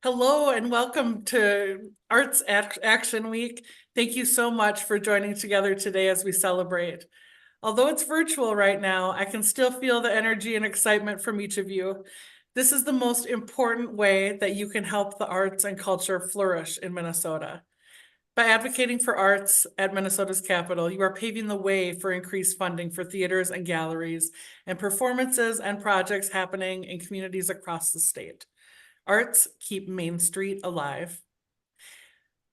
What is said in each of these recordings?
Hello and welcome to Arts Action Week. Thank you so much for joining together today as we celebrate. Although it's virtual right now, I can still feel the energy and excitement from each of you. This is the most important way that you can help the arts and culture flourish in Minnesota. By advocating for arts at Minnesota's capital, you are paving the way for increased funding for theaters and galleries and performances and projects happening in communities across the state. Arts keep Main Street alive.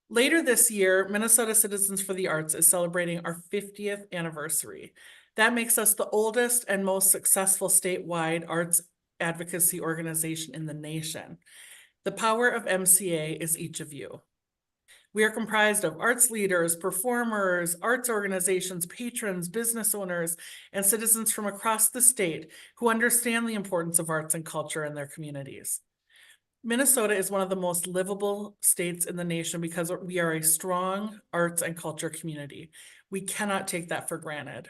Later this year, Minnesota Citizens for the Arts is celebrating our 50th anniversary. That makes us the oldest and most successful statewide arts advocacy organization in the nation. The power of MCA is each of you. We are comprised of arts leaders, performers, arts organizations, patrons, business owners, and citizens from across the state who understand the importance of arts and culture in their communities. Minnesota is one of the most livable states in the nation because we are a strong arts and culture community. We cannot take that for granted.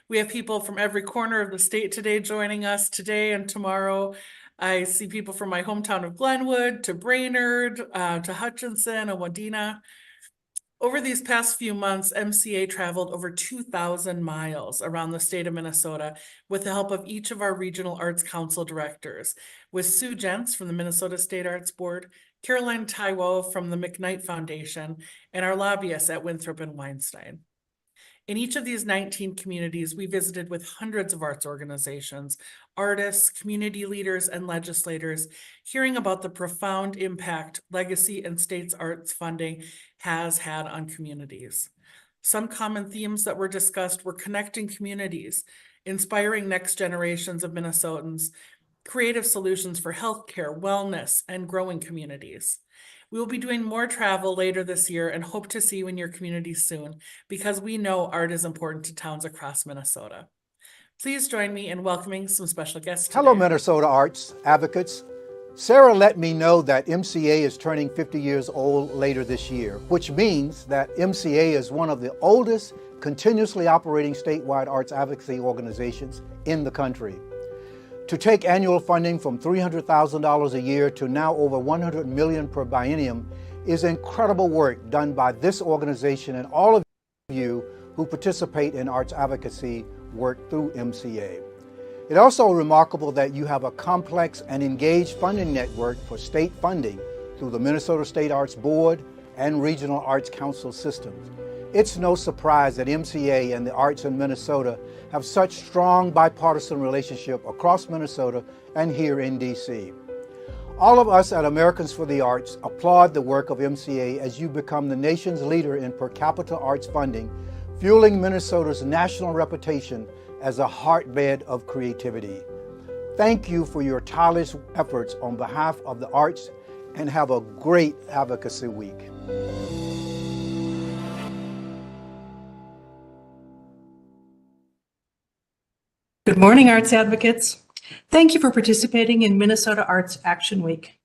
We have people from every corner of the state today joining us today and tomorrow. I see people from my hometown of Glenwood to Brainerd, to Hutchinson and Wadena. Over these past few months, MCA traveled over 2,000 miles around the state of Minnesota with the help of each of our regional arts council directors, with Sue Jentz from the Minnesota State Arts Board, Caroline Taiwo from the McKnight Foundation, and our lobbyists at Winthrop and Weinstein. In each of these 19 communities, we visited with hundreds of arts organizations, artists, community leaders, and legislators, hearing about the profound impact legacy and state's arts funding has had on communities. Some common themes that were discussed were connecting communities, inspiring next generations of Minnesotans, creative solutions for healthcare, wellness, and growing communities. We will be doing more travel later this year and hope to see you in your community soon because we know art is important to towns across Minnesota. Please join me in welcoming some special guests today. Hello, Minnesota arts advocates. Sarah let me know that MCA is turning 50 years old later this year, which means that MCA is one of the oldest continuously operating statewide arts advocacy organizations in the country. To take annual funding from $300,000 a year to now over $100 million per biennium is incredible work done by this organization and all of you who participate in arts advocacy work through MCA. It's also remarkable that you have a complex and engaged funding network for state funding through the Minnesota State Arts Board and Regional Arts Council systems. It's no surprise that MCA and the arts in Minnesota have such strong bipartisan relationship across Minnesota and here in DC. All of us at Americans for the Arts applaud the work of MCA as you become the nation's leader in per capita arts funding, fueling Minnesota's national reputation as a hotbed of creativity. Thank you for your tireless efforts on behalf of the arts and have a great advocacy week. Good morning, arts advocates. Thank you for participating in Minnesota Arts Action Week.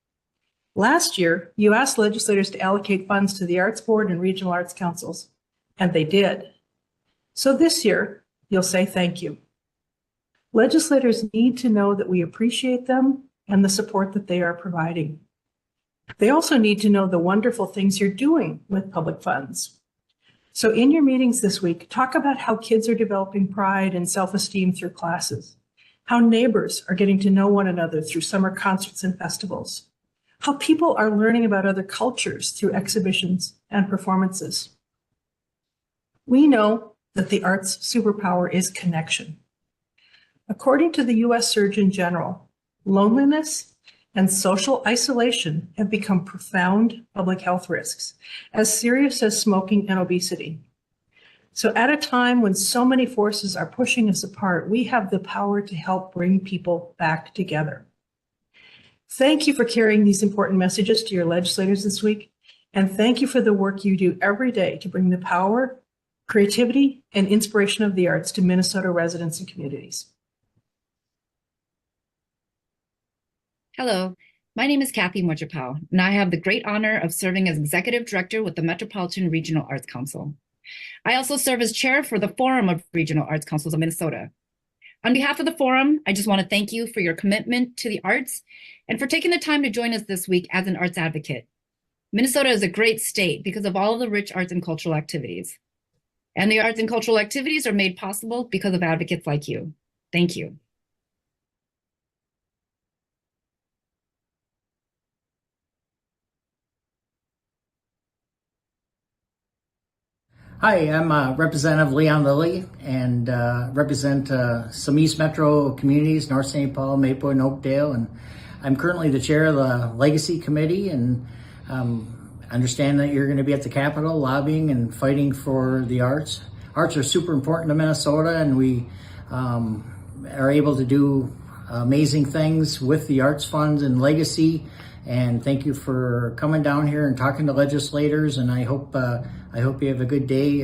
Last year, you asked legislators to allocate funds to the Arts Board and regional arts councils, and they did. So this year, you'll say thank you. Legislators need to know that we appreciate them and the support that they are providing. They also need to know the wonderful things you're doing with public funds. So in your meetings this week, talk about how kids are developing pride and self-esteem through classes, how neighbors are getting to know one another through summer concerts and festivals, how people are learning about other cultures through exhibitions and performances. We know that the arts superpower is connection. According to the US Surgeon General, loneliness and social isolation have become profound public health risks, as serious as smoking and obesity. So at a time when so many forces are pushing us apart, we have the power to help bring people back together. Thank you for carrying these important messages to your legislators this week, and thank you for the work you do every day to bring the power, creativity, and inspiration of the arts to Minnesota residents and communities. Hello, my name is Kathy Mojapal, and I have the great honor of serving as Executive Director with the Metropolitan Regional Arts Council. I also serve as Chair for the Forum of Regional Arts Councils of Minnesota. On behalf of the Forum, I just want to thank you for your commitment to the arts and for taking the time to join us this week as an arts advocate. Minnesota is a great state because of all of the rich arts and cultural activities. And the arts and cultural activities are made possible because of advocates like you. Thank you. Hi, I'm Representative Leon Lilly and represent some East Metro communities, North St. Paul, Maple, and Oakdale. And I'm currently the chair of the Legacy Committee, and understand that you're going to be at the Capitol lobbying and fighting for the arts. Arts are super important to Minnesota, and we are able to do amazing things with the arts funds and Legacy. And thank you for coming down here and talking to legislators. And I hope you have a good day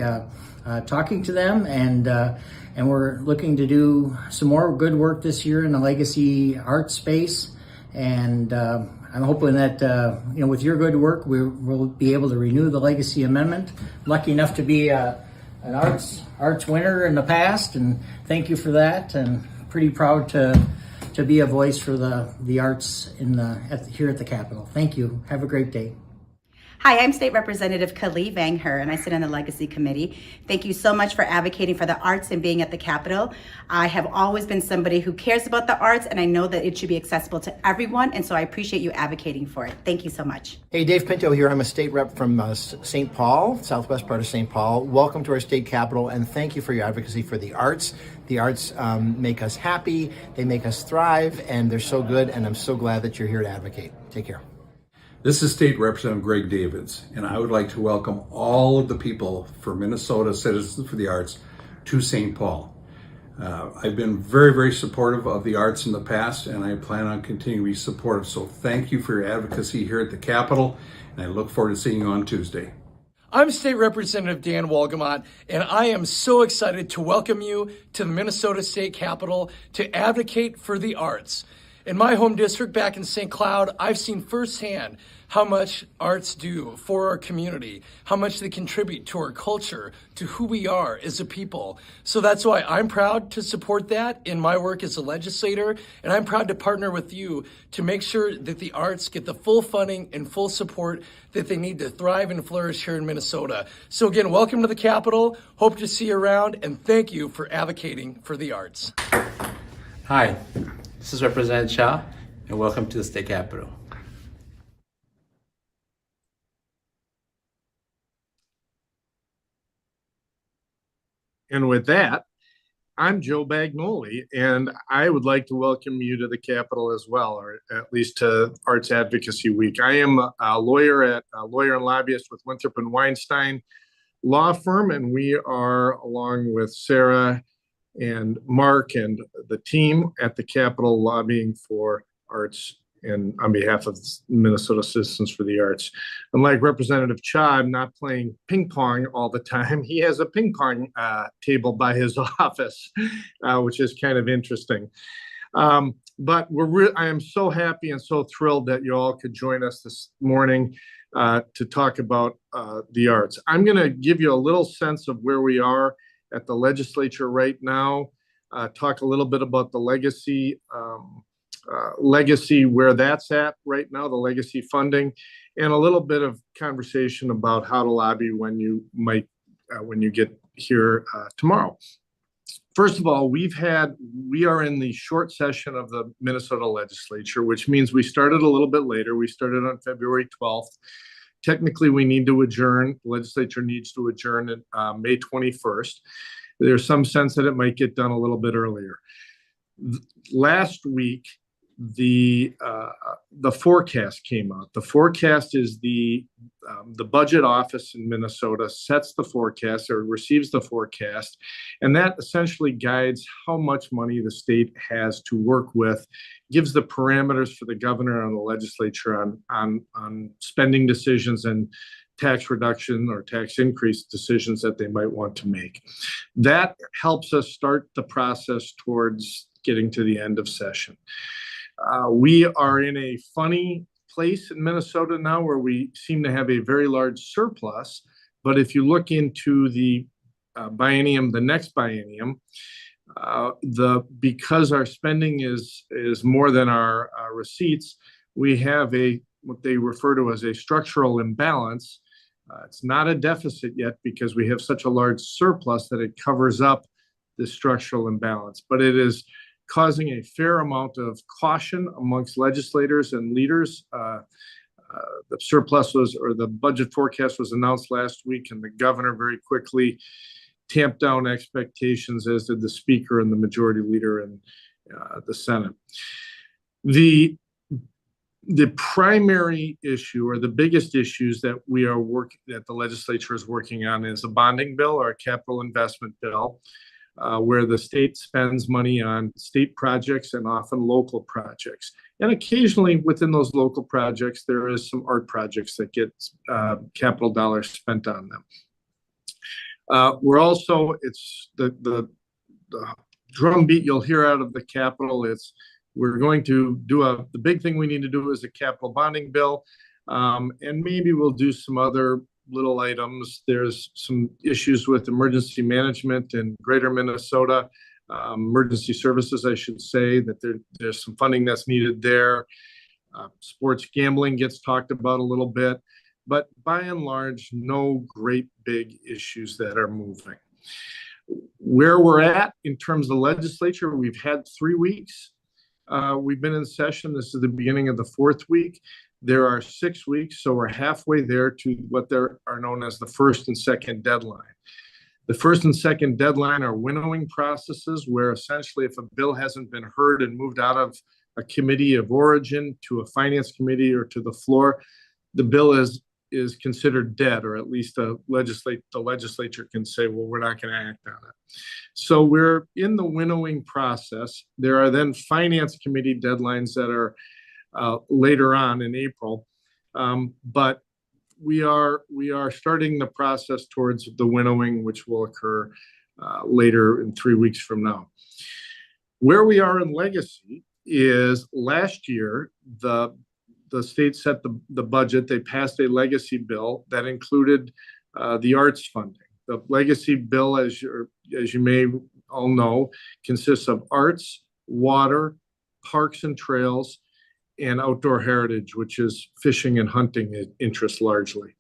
talking to them. And we're looking to do some more good work this year in the Legacy art space. And I'm hoping that with your good work, we'll be able to renew the Legacy Amendment. Lucky enough to be an arts winner in the past, and thank you for that. And pretty proud to be a voice for the arts here at the Capitol. Thank you. Have a great day. Hi, I'm State Representative Kali Vangher, and I sit on the Legacy Committee. Thank you so much for advocating for the arts and being at the Capitol. I have always been somebody who cares about the arts, and I know that it should be accessible to everyone, and so I appreciate you advocating for it. Thank you so much. Hey, Dave Pinto here. I'm a state rep from St. Paul, southwest part of St. Paul. Welcome to our state capitol, and thank you for your advocacy for the arts. The arts make us happy, they make us thrive, and they're so good, and I'm so glad that you're here to advocate. Take care. This is State Representative Greg Davids, and I would like to welcome all of the people for Minnesota Citizens for the Arts to St. Paul. I've been very, very supportive of the arts in the past, and I plan on continuing to be supportive. So thank you for your advocacy here at the Capitol, and I look forward to seeing you on Tuesday. I'm State Representative Dan Walgamot, and I am so excited to welcome you to the Minnesota State Capitol to advocate for the arts. In my home district back in St. Cloud, I've seen firsthand how much arts do for our community, how much they contribute to our culture, to who we are as a people. So that's why I'm proud to support that in my work as a legislator, and I'm proud to partner with you to make sure that the arts get the full funding and full support that they need to thrive and flourish here in Minnesota. So again, welcome to the Capitol. Hope to see you around, and thank you for advocating for the arts. Hi, this is Representative Shah, and welcome to the State Capitol. And with that, I'm Joe Bagnoli, and I would like to welcome you to the Capitol as well, or at least to Arts Advocacy Week. I am a lawyer and lobbyist with Winthrop and Weinstein Law Firm, and we are, along with Sarah and Mark and the team at the Capitol, lobbying for arts and on behalf of Minnesota Citizens for the Arts. Unlike Representative Cha, I'm not playing ping pong all the time. He has a ping pong table by his office, which is kind of interesting. but I am so happy and so thrilled that you all could join us this morning to talk about the arts. I'm going to give you a little sense of where we are at the legislature right now, talk a little bit about the legacy, where that's at right now, the legacy funding, and a little bit of conversation about how to lobby when you get here tomorrow. First of all, we are in the short session of the Minnesota legislature, which means we started a little bit later. We started on February 12th. Technically, we need to adjourn. The legislature needs to adjourn on May 21st. There's some sense that it might get done a little bit earlier. Last week, the forecast came out. The forecast is the budget office in Minnesota sets the forecast or receives the forecast, and that essentially guides how much money the state has to work with, gives the parameters for the governor and the legislature on spending decisions and tax reduction or tax increase decisions that they might want to make. That helps us start the process towards getting to the end of session. We are in a funny place in Minnesota now where we seem to have a very large surplus. But if you look into the biennium, the next biennium, because our spending is more than our receipts, we have what they refer to as a structural imbalance. It's not a deficit yet because we have such a large surplus that it covers up the structural imbalance, but it is causing a fair amount of caution amongst legislators and leaders. The surplus the budget forecast was announced last week, and the governor very quickly tamped down expectations, as did the speaker and the majority leader in the Senate. The primary issue, or the biggest issues that that the legislature is working on, is a bonding bill or a capital investment bill, where the state spends money on state projects and often local projects. And occasionally within those local projects, there is some art projects that get capital dollars spent on them. We're also, it's the drumbeat you'll hear out of the Capitol. We're going to do the big thing we need to do is a capital bonding bill. And maybe we'll do some other little items. There's some issues with emergency management in greater Minnesota, emergency services, I should say, that there's some funding that's needed there. Sports gambling gets talked about a little bit, but by and large, no great big issues that are moving. Where we're at in terms of the legislature, we've had 3 weeks. We've been in session. This is the beginning of the 4th week. There are 6 weeks, so we're halfway there to what there are known as the first and second deadline. The first and second deadline are winnowing processes where essentially if a bill hasn't been heard and moved out of a committee of origin to a finance committee or to the floor, the bill is considered dead, or at least the legislature can say, well, we're not going to act on it. So we're in the winnowing process. There are then finance committee deadlines that are later on in April, but we are starting the process towards the winnowing, which will occur later in 3 weeks from now. Where we are in legacy is last year the state set the budget. They passed a legacy bill that included the arts funding. The legacy bill, as you may all know, consists of arts, water, parks and trails, and outdoor heritage, which is fishing and hunting interest largely.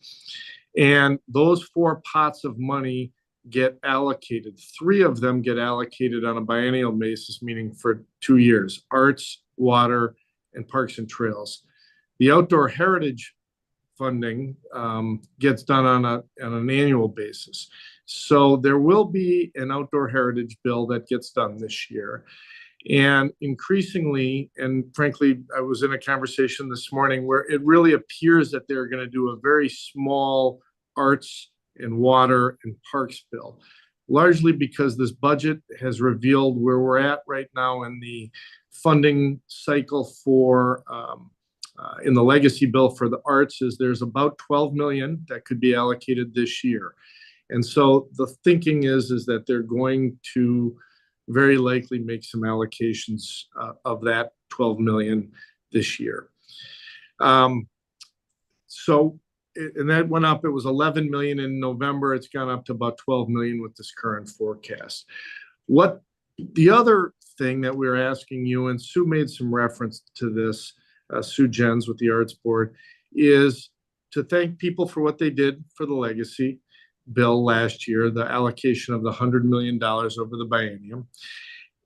And those 4 pots of money get allocated. 3 of them get allocated on a biennial basis, meaning for 2 years: arts, water, and parks and trails. The outdoor heritage funding gets done on an annual basis. So there will be an outdoor heritage bill that gets done this year. And increasingly, and frankly, I was in a conversation this morning where it really appears that they're going to do a very small arts and water and parks bill, largely because this budget has revealed where we're at right now in the funding cycle for in the legacy bill for the arts. Is there's about 12 million that could be allocated this year. And so the thinking is that they're going to very likely make some allocations of that 12 million this year. And that went up. It was 11 million in November. It's gone up to about 12 million with this current forecast. What the other thing that we're asking you, and Sue made some reference to this, Sue Jens with the Arts Board, is to thank people for what they did for the legacy bill last year, the allocation of the $100 million over the biennium.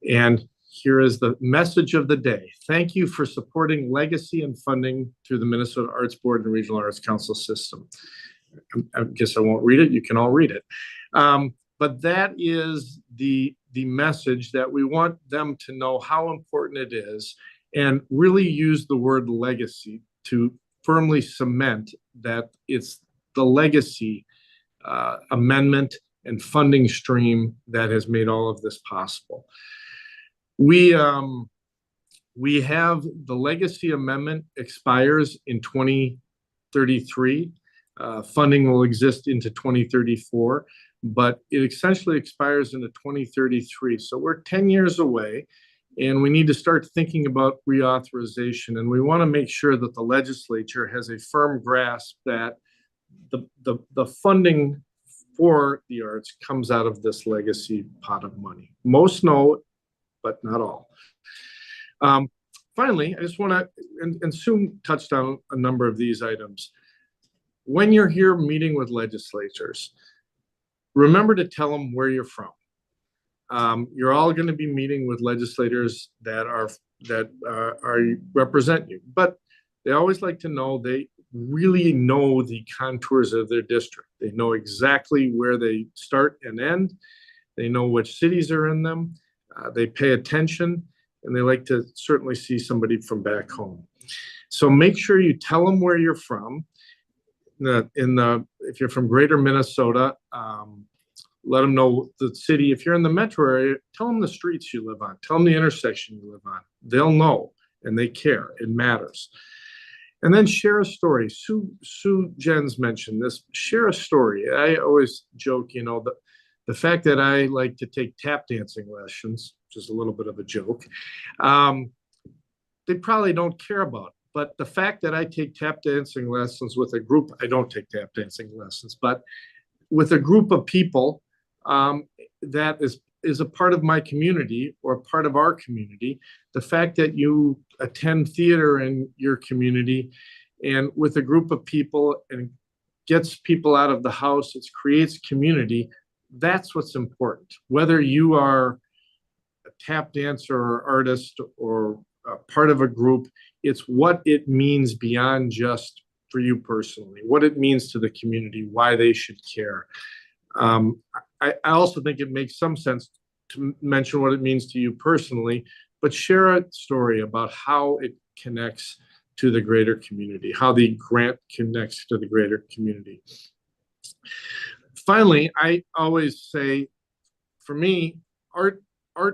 And here is the message of the day. Thank you for supporting legacy and funding through the Minnesota Arts Board and Regional Arts Council system. I guess I won't read it. You can all read it. But that is the message that we want them to know how important it is, and really use the word legacy to firmly cement that it's the legacy amendment and funding stream that has made all of this possible. We have the legacy amendment expires in 2033. Funding will exist into 2034, but it essentially expires into 2033. So we're 10 years away, and we need to start thinking about reauthorization. And we want to make sure that the legislature has a firm grasp that the funding for the arts comes out of this legacy pot of money. Most know, but not all. Finally, I just want to, and Sue touched on a number of these items. When you're here meeting with legislators, remember to tell them where you're from. You're all going to be meeting with legislators that represent you, but they always like to know they really know the contours of their district. They know exactly where they start and end. They know which cities are in them. They pay attention, and they like to certainly see somebody from back home. So make sure you tell them where you're from. If you're from Greater Minnesota, let them know the city. If you're in the metro area, tell them the streets you live on. Tell them the intersection you live on. They'll know, and they care. It matters. And then share a story. Sue Jens mentioned this. Share a story. I always joke, the fact that I like to take tap dancing lessons, which is a little bit of a joke, they probably don't care about. But the fact that I take tap dancing lessons with a group, I don't take tap dancing lessons, but with a group of people that is a part of my community or part of our community, the fact that you attend theater in your community and with a group of people and gets people out of the house, it creates community. That's what's important. Whether you are a tap dancer or artist or a part of a group, it's what it means beyond just for you personally, what it means to the community, why they should care. I also think it makes some sense to mention what it means to you personally, but share a story about how it connects to the greater community, how the grant connects to the greater community. Finally, I always say, for me, art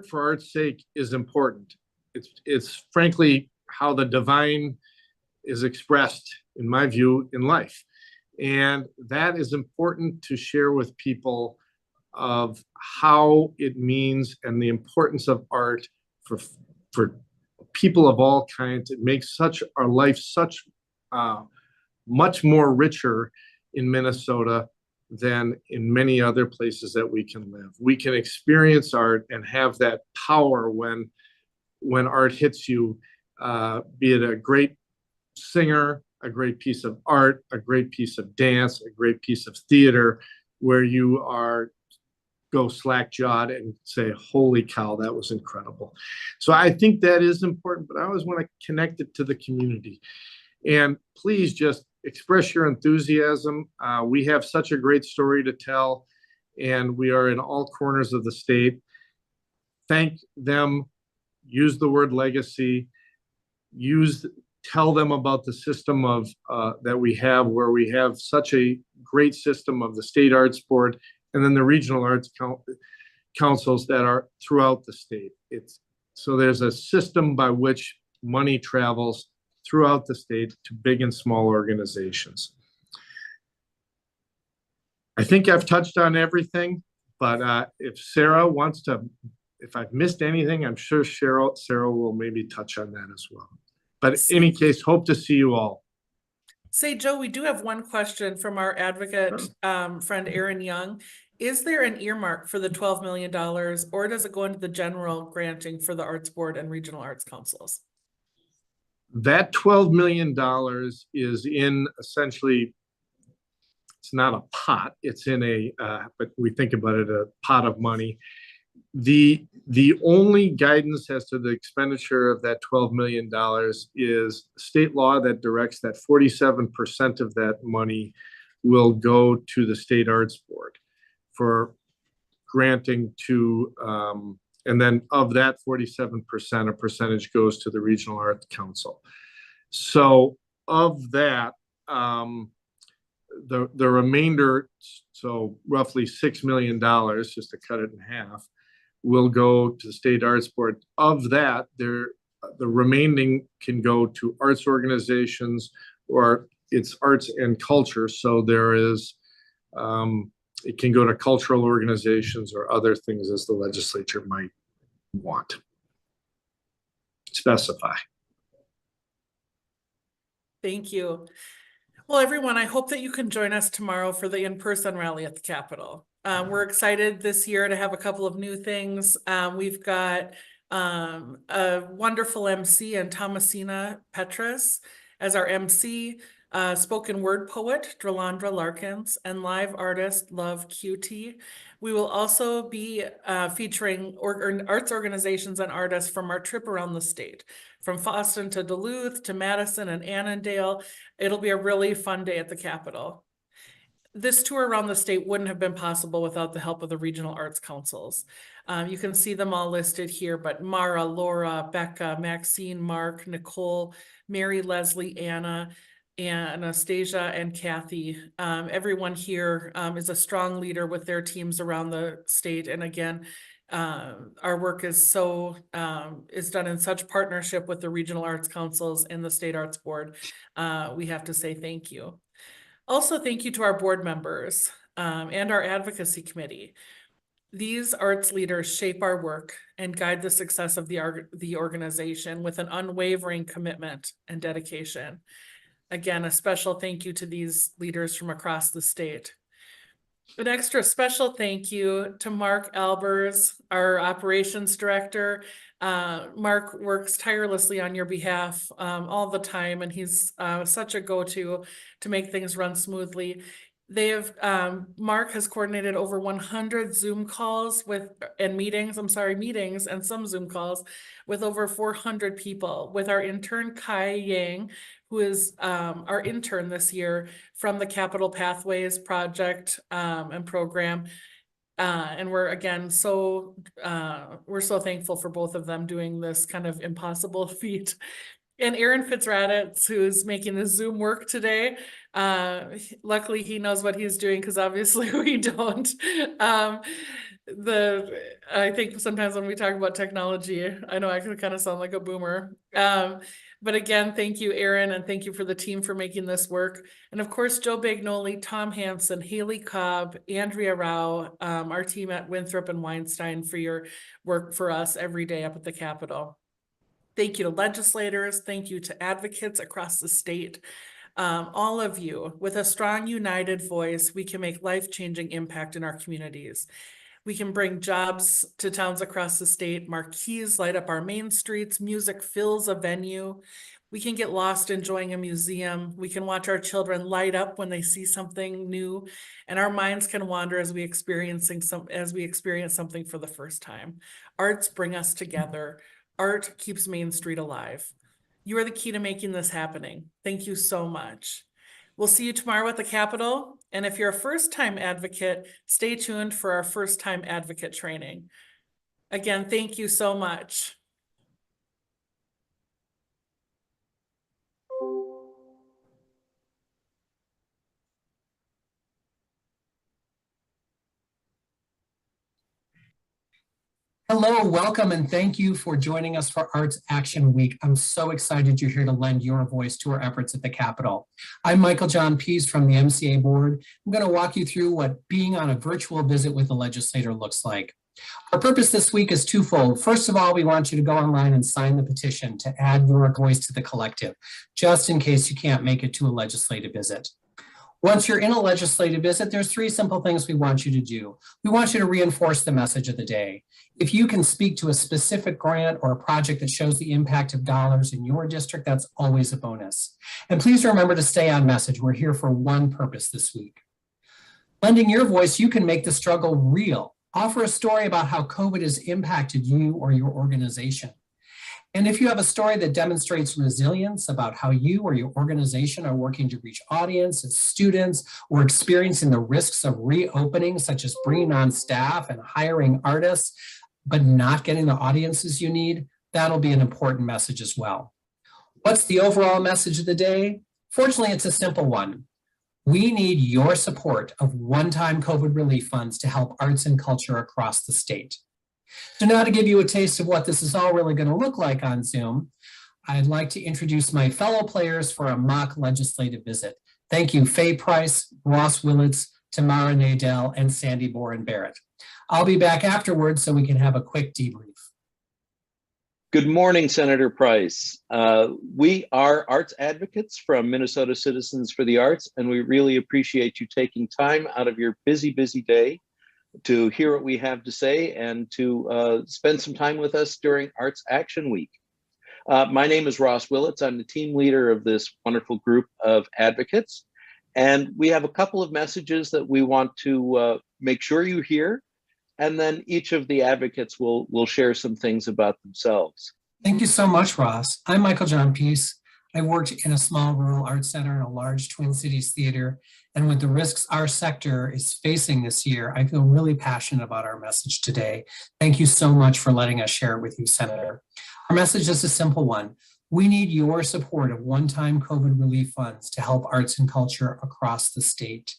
for art's sake is important. It's frankly how the divine is expressed, in my view, in life. And that is important to share with people of how it means and the importance of art for people of all kinds. It makes our life such much more richer in Minnesota than in many other places that we can live. We can experience art and have that power when art hits you, be it a great singer, a great piece of art, a great piece of dance, a great piece of theater, where you go slack-jawed and say, holy cow, that was incredible. So I think that is important, but I always want to connect it to the community. And please just express your enthusiasm. We have such a great story to tell, and we are in all corners of the state. Thank them. Use the word legacy. Tell them about the system of that we have, where we have such a great system of the State Arts Board and then the regional arts councils that are throughout the state. So there's a system by which money travels throughout the state to big and small organizations. I think I've touched on everything, but if Sarah wants to if I've missed anything, I'm sure Sarah will maybe touch on that as well. But in any case, hope to see you all. Say, Joe, we do have one question from our advocate friend Aaron Young. Is there an earmark for the $12 million, or does it go into the general granting for the Arts Board and Regional Arts Councils? That $12 million is in essentially, it's not a pot, it's in a, but we think about it, a pot of money. The only guidance as to the expenditure of that $12 million is state law that directs that 47% of that money will go to the State Arts Board for granting to, and then of that 47%, a percentage goes to the Regional Arts Council. So of that, the remainder, so roughly $6 million, just to cut it in half, will go to the State Arts Board. Of that, the remaining can go to arts organizations, or it's arts and culture. So there is, it can go to cultural organizations or other things as the legislature might want. Specify. Thank you. Well, everyone, I hope that you can join us tomorrow for the in-person rally at the Capitol. We're excited this year to have a couple of new things. We've got a wonderful MC and Thomasina Petrus as our MC, spoken word poet Dralandra Larkins, and live artist Love QT. We will also be featuring arts organizations and artists from our trip around the state, from Boston to Duluth to Madison and Annandale. It'll be a really fun day at the Capitol. This tour around the state wouldn't have been possible without the help of the regional arts councils. You can see them all listed here, but Mara, Laura, Becca, Maxine, Mark, Nicole, Mary, Leslie, Anna, Anastasia, and Kathy. Everyone here is a strong leader with their teams around the state. And again, our work is done in such partnership with the regional arts councils and the State Arts Board. We have to say thank you. Also, thank you to our board members and our advocacy committee. These arts leaders shape our work and guide the success of the organization with an unwavering commitment and dedication. Again, a special thank you to these leaders from across the state. An extra special thank you to Mark Albers, our operations director. Mark works tirelessly on your behalf all the time, and he's such a go-to to make things run smoothly. Mark has coordinated over 100 Zoom calls meetings and some Zoom calls with over 400 people, with our intern Kai Yang, who is our intern this year from the Capital Pathways Project and program. And we're again we're so thankful for both of them doing this kind of impossible feat. And Aaron Fitzraditz, who's making the Zoom work today. Luckily, he knows what he's doing, because obviously we don't. I think sometimes when we talk about technology, I know I can kind of sound like a boomer. But again, thank you, Aaron, and thank you for the team for making this work. And of course, Joe Bagnoli, Tom Hansen, Haley Cobb, Andrea Rao, our team at Winthrop and Weinstein for your work for us every day up at the Capitol. Thank you to legislators. Thank you to advocates across the state. All of you, with a strong, united voice, we can make life-changing impact in our communities. We can bring jobs to towns across the state. Marquees light up our main streets. Music fills a venue. We can get lost enjoying a museum. We can watch our children light up when they see something new, and our minds can wander as we experience something for the first time. Arts bring us together. Art keeps Main Street alive. You are the key to making this happening. Thank you so much. We'll see you tomorrow at the Capitol. And if you're a first-time advocate, stay tuned for our first-time advocate training. Again, thank you so much. Hello, welcome, and thank you for joining us for Arts Action Week. I'm so excited you're here to lend your voice to our efforts at the Capitol. I'm Michael John Pease from the MCA board. I'm going to walk you through what being on a virtual visit with a legislator looks like. Our purpose this week is twofold. First of all, we want you to go online and sign the petition to add your voice to the collective, just in case you can't make it to a legislative visit. Once you're in a legislative visit, there's 3 simple things we want you to do. We want you to reinforce the message of the day. If you can speak to a specific grant or a project that shows the impact of dollars in your district, that's always a bonus. And please remember to stay on message. We're here for one purpose this week. Lending your voice, you can make the struggle real. Offer a story about how COVID has impacted you or your organization. And if you have a story that demonstrates resilience about how you or your organization are working to reach audiences, students, or experiencing the risks of reopening, such as bringing on staff and hiring artists, but not getting the audiences you need, that'll be an important message as well. What's the overall message of the day? Fortunately, it's a simple one. We need your support of one-time COVID relief funds to help arts and culture across the state. So now to give you a taste of what this is all really going to look like on Zoom, I'd like to introduce my fellow players for a mock legislative visit. Thank you, Faye Price, Ross Willits, Tamara Nadell, and Sandy Boren-Barrett. I'll be back afterwards so we can have a quick debrief. Good morning, Senator Price. We are arts advocates from Minnesota Citizens for the Arts, and we really appreciate you taking time out of your busy day to hear what we have to say and to spend some time with us during Arts Action Week. My name is Ross Willits. I'm the team leader of this wonderful group of advocates. And we have a couple of messages that we want to make sure you hear. And then each of the advocates will share some things about themselves. Thank you so much, Ross. I'm Michael John Peace. I worked in a small rural arts center in a large Twin Cities theater. And with the risks our sector is facing this year, I feel really passionate about our message today. Thank you so much for letting us share it with you, Senator. Our message is a simple one. We need your support of one-time COVID relief funds to help arts and culture across the state.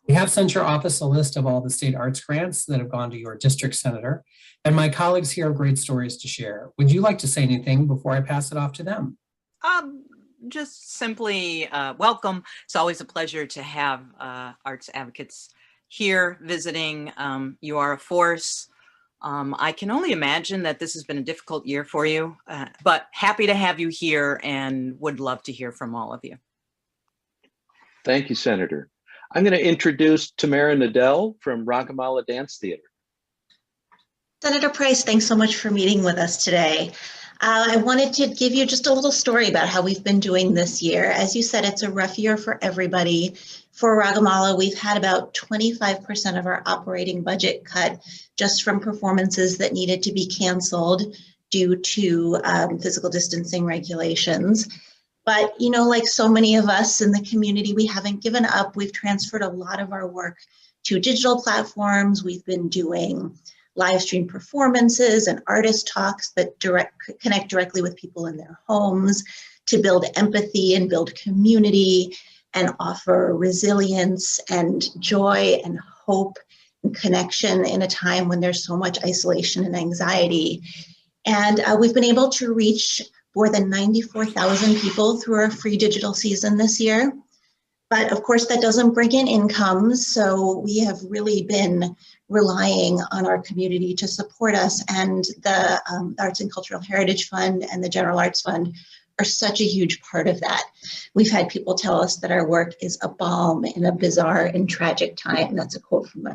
We have sent your office a list of all the state arts grants that have gone to your district, Senator, and my colleagues here have great stories to share. Would you like to say anything before I pass it off to them? Just simply welcome. It's always a pleasure to have arts advocates here visiting. You are a force. I can only imagine that this has been a difficult year for you, but happy to have you here and would love to hear from all of you. Thank you, Senator. I'm going to introduce Tamara Nadell from Ragamala Dance Theater. Senator Price, thanks so much for meeting with us today. I wanted to give you just a little story about how we've been doing this year. As you said, it's a rough year for everybody. For Ragamala, we've had about 25% of our operating budget cut just from performances that needed to be canceled due to physical distancing regulations. But, you know, like so many of us in the community, we haven't given up. We've transferred a lot of our work to digital platforms. We've been doing live stream performances and artist talks that connect directly with people in their homes to build empathy and build community and offer resilience and joy and hope and connection in a time when there's so much isolation and anxiety. And we've been able to reach more than 94,000 people through our free digital season this year. But of course, that doesn't bring in incomes. So we have really been relying on our community to support us. And the Arts and Cultural Heritage Fund and the General Arts Fund are such a huge part of that. We've had people tell us that our work is a balm in a bizarre and tragic time. That's a quote from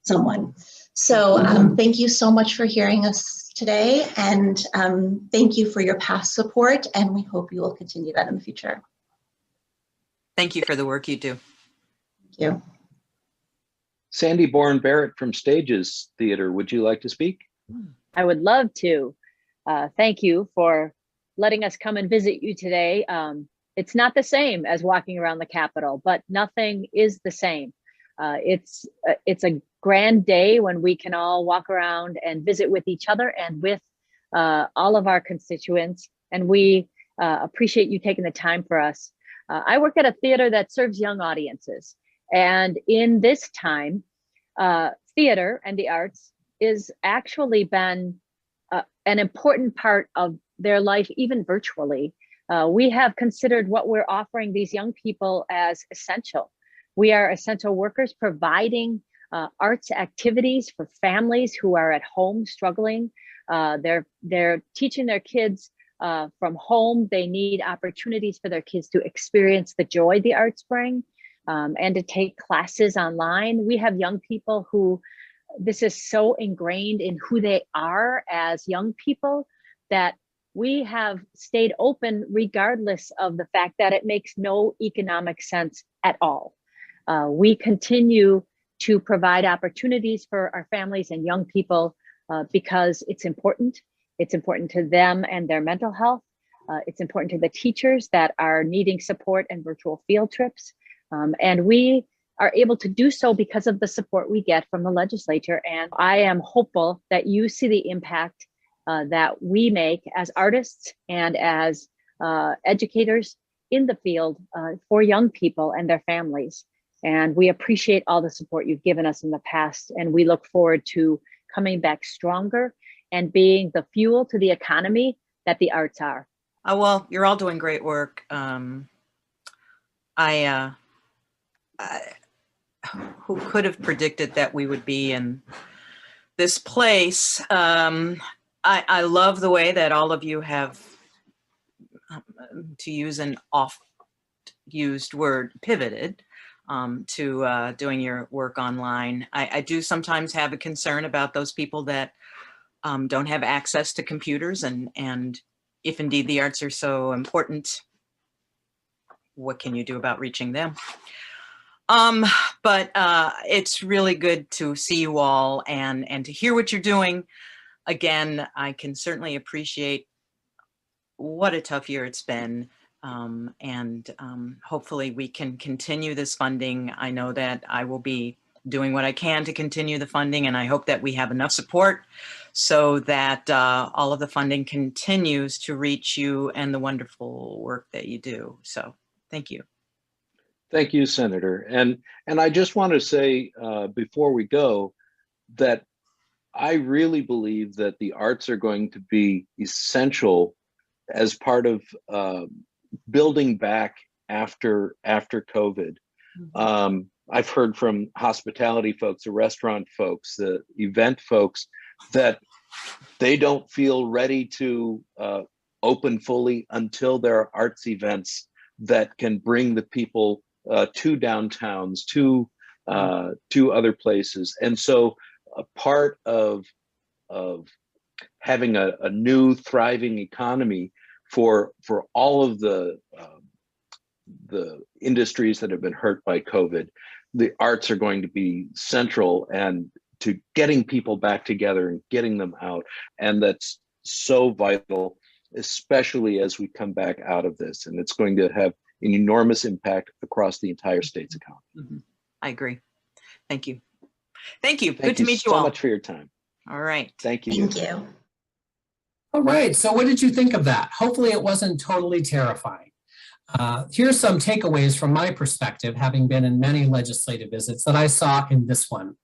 someone. So thank you so much for hearing us today. And thank you for your past support. And we hope you will continue that in the future. Thank you for the work you do. Thank you. Sandy Boren-Barrett from Stages Theater, would you like to speak? I would love to. Thank you for letting us come and visit you today. It's not the same as walking around the Capitol, but nothing is the same. It's a grand day when we can all walk around and visit with each other and with all of our constituents. And we appreciate you taking the time for us. I work at a theater that serves young audiences. And in this time, theater and the arts is actually been an important part of their life, even virtually. We have considered what we're offering these young people as essential. We are essential workers providing arts activities for families who are at home struggling. They're teaching their kids from home. They need opportunities for their kids to experience the joy the arts bring, and to take classes online. We have young people who this is so ingrained in who they are as young people that we have stayed open regardless of the fact that it makes no economic sense at all. We continue to provide opportunities for our families and young people because it's important. It's important to them and their mental health. It's important to the teachers that are needing support and virtual field trips. And we are able to do so because of the support we get from the legislature. And I am hopeful that you see the impact that we make as artists and as educators in the field for young people and their families. And we appreciate all the support you've given us in the past. And we look forward to coming back stronger and being the fuel to the economy that the arts are. Well, you're all doing great work. Who could have predicted that we would be in this place? I love the way that all of you have, to use an oft-used word, pivoted to doing your work online. I do sometimes have a concern about those people that don't have access to computers, and if indeed the arts are so important, what can you do about reaching them? But it's really good to see you all and to hear what you're doing. Again, I can certainly appreciate what a tough year it's been. And hopefully we can continue this funding. I know that I will be doing what I can to continue the funding, and I hope that we have enough support so that all of the funding continues to reach you and the wonderful work that you do. So thank you. Thank you, Senator. And I just want to say before we go that I really believe that the arts are going to be essential as part of building back after COVID. I've heard from hospitality folks, the restaurant folks, the event folks, that they don't feel ready to open fully until there are arts events that can bring the people to downtowns, to other places. And so a part of having a new thriving economy for all of the industries that have been hurt by COVID, the arts are going to be central and to getting people back together and getting them out. And that's so vital, especially as we come back out of this. And it's going to have an enormous impact across the entire state's economy. Mm-hmm. I agree. Thank you. Thank you. Thank Good to meet you so all. much for your time. All right. Thank you. Thank you. All right, so what did you think of that? Hopefully it wasn't totally terrifying. Here's some takeaways from my perspective, having been in many legislative visits, that I saw in this one.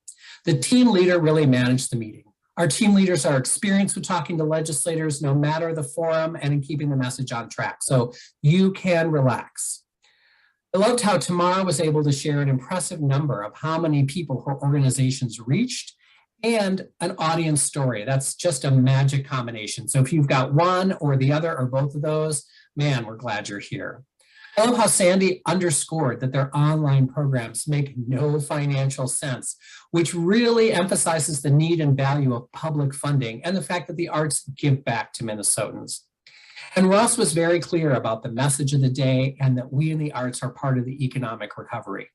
The team leader really managed the meeting. Our team leaders are experienced with talking to legislators, no matter the forum, and in keeping the message on track. So you can relax. I loved how Tamara was able to share an impressive number of how many people her organizations reached and an audience story. That's just a magic combination. So if you've got one or the other or both of those, man, we're glad you're here. I love how Sandy underscored that their online programs make no financial sense, which really emphasizes the need and value of public funding and the fact that the arts give back to Minnesotans. And Ross was very clear about the message of the day and that we in the arts are part of the economic recovery.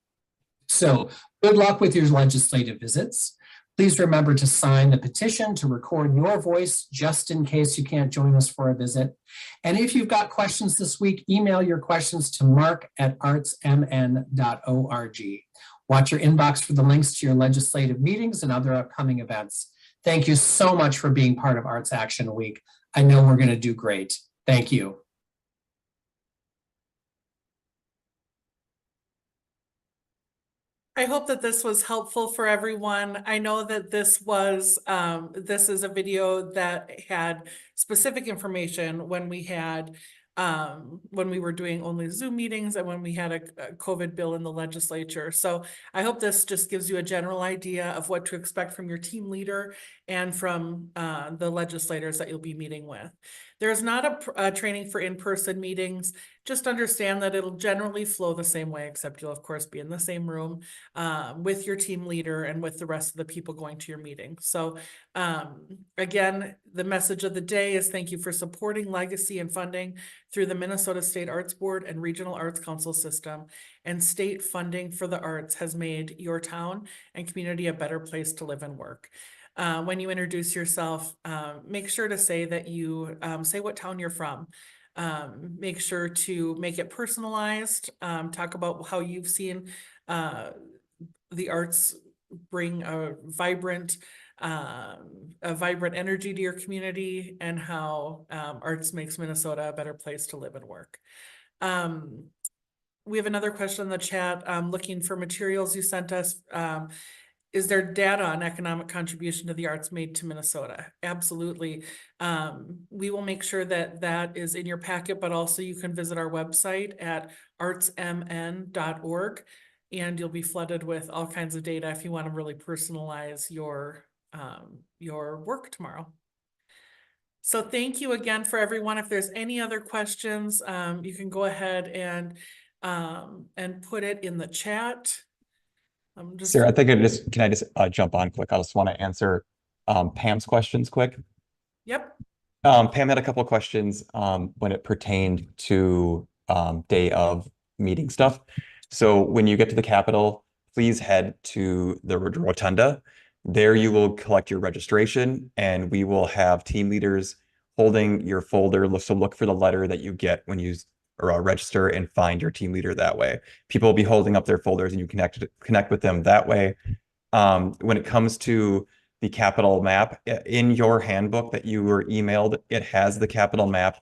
So good luck with your legislative visits. Please remember to sign the petition to record your voice just in case you can't join us for a visit. And if you've got questions this week, email your questions to mark@artsmn.org. Watch your inbox for the links to your legislative meetings and other upcoming events. Thank you so much for being part of Arts Action Week. I know we're going to do great. Thank you. I hope that this was helpful for everyone. I know that this was this is a video that had specific information when we had when we were doing only Zoom meetings and when we had a COVID bill in the legislature. So I hope this just gives you a general idea of what to expect from your team leader and from the legislators that you'll be meeting with. There's not a training for in-person meetings. Just understand that it'll generally flow the same way, except you'll of course be in the same room with your team leader and with the rest of the people going to your meeting. So again, the message of the day is thank you for supporting legacy and funding through the Minnesota State Arts Board and Regional Arts Council system, and state funding for the arts has made your town and community a better place to live and work. When you introduce yourself, make sure to say that you say what town you're from. Make sure to make it personalized. Talk about how you've seen the arts bring a vibrant energy to your community, and how arts makes Minnesota a better place to live and work. We have another question in the chat, looking for materials you sent us. Is there data on economic contribution to the arts made to Minnesota? Absolutely. We will make sure that that is in your packet, but also you can visit our website at artsmn.org, and you'll be flooded with all kinds of data if you want to really personalize your work tomorrow. So thank you again for everyone. If there's any other questions, you can go ahead and put it in the chat. Sarah, I think can I just jump on quick? I just want to answer Pam's questions quick. Yep. Pam had a couple of questions when it pertained to day of meeting stuff. So when you get to the Capitol, please head to the rotunda. There you will collect your registration, and we will have team leaders holding your folder. So look for the letter that you get when you register, and find your team leader that way. People will be holding up their folders, and you connect with them that way. When it comes to the Capitol map, in your handbook that you were emailed, it has the Capitol map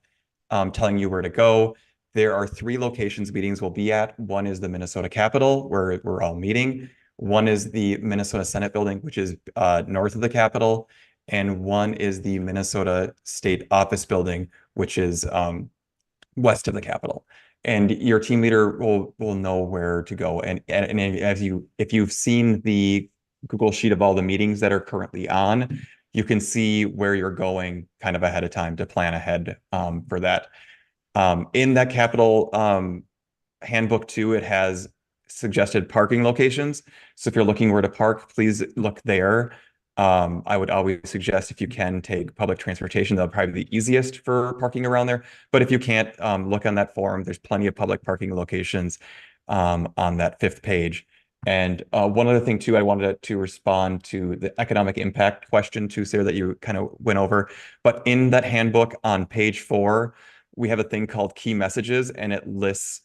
telling you where to go. There are 3 locations meetings will be at. One is the Minnesota Capitol, where we're all meeting. One is the Minnesota Senate building, which is north of the Capitol. And one is the Minnesota State Office building, which is west of the Capitol. And your team leader will know where to go. And if you've seen the Google sheet of all the meetings that are currently on, you can see where you're going kind of ahead of time to plan ahead for that. In that Capitol handbook too, it has suggested parking locations. So if you're looking where to park, please look there. I would always suggest, if you can, take public transportation. That'll probably be the easiest for parking around there. But if you can't, look on that form. There's plenty of public parking locations on that 5th page. And one other thing too, I wanted to respond to the economic impact question too, Sarah, that you kind of went over. But in that handbook on page 4, we have a thing called key messages, and it lists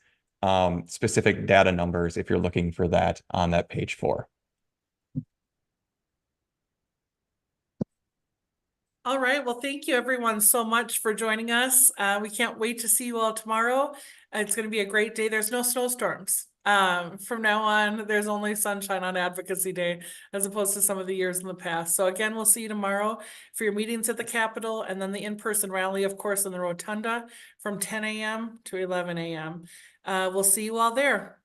specific data numbers if you're looking for that on that page 4. All right. Well, thank you everyone so much for joining us. We can't wait to see you all tomorrow. It's going to be a great day. There's no snowstorms. From now on, there's only sunshine on Advocacy Day, as opposed to some of the years in the past. So again, we'll see you tomorrow for your meetings at the Capitol, and then the in-person rally, of course, in the Rotunda from 10 a.m. to 11 a.m. We'll see you all there.